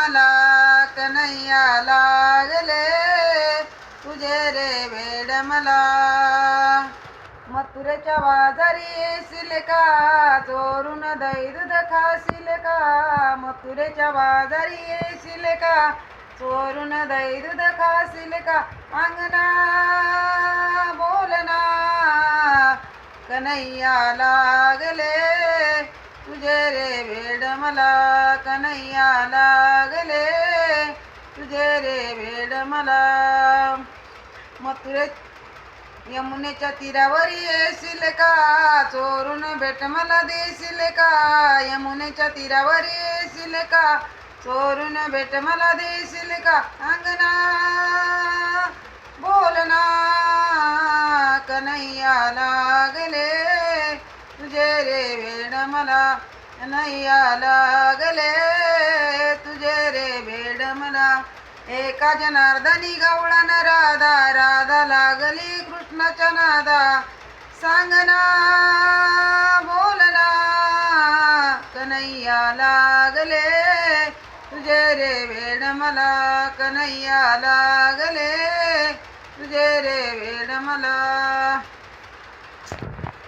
मला कन्हैया लागले तुझे रे वेड मला. मथुरेच्या बाजारी येशील का चोरून दही दूध खाशील का. मथुरेच्या बाजारी येशील का चोरून दही दूध खाशील का. अंगना बोलना कन्हैया लागले तुझे रे वेड मला. कन्हैया लागले तुझे रे वेड मला. मथुरे यमुनेच्या तीरावर येशील का चोरून भेट मला देशील का. यमुनेच्या तीरावर येशील का चोरून भेट मला देशील का. अंगना बोलना कन्हैया लागले तुझे रे वेड मला. कन्हैया लागले तुझे रे वेड मला. एका जनार्दनी गवळण राधा राधा लागली कृष्णाच्या नादा. सांगना बोलना कन्हैया लागले तुझे रे वेड मला. कन्हैया लागले तुझे रे वेड मला.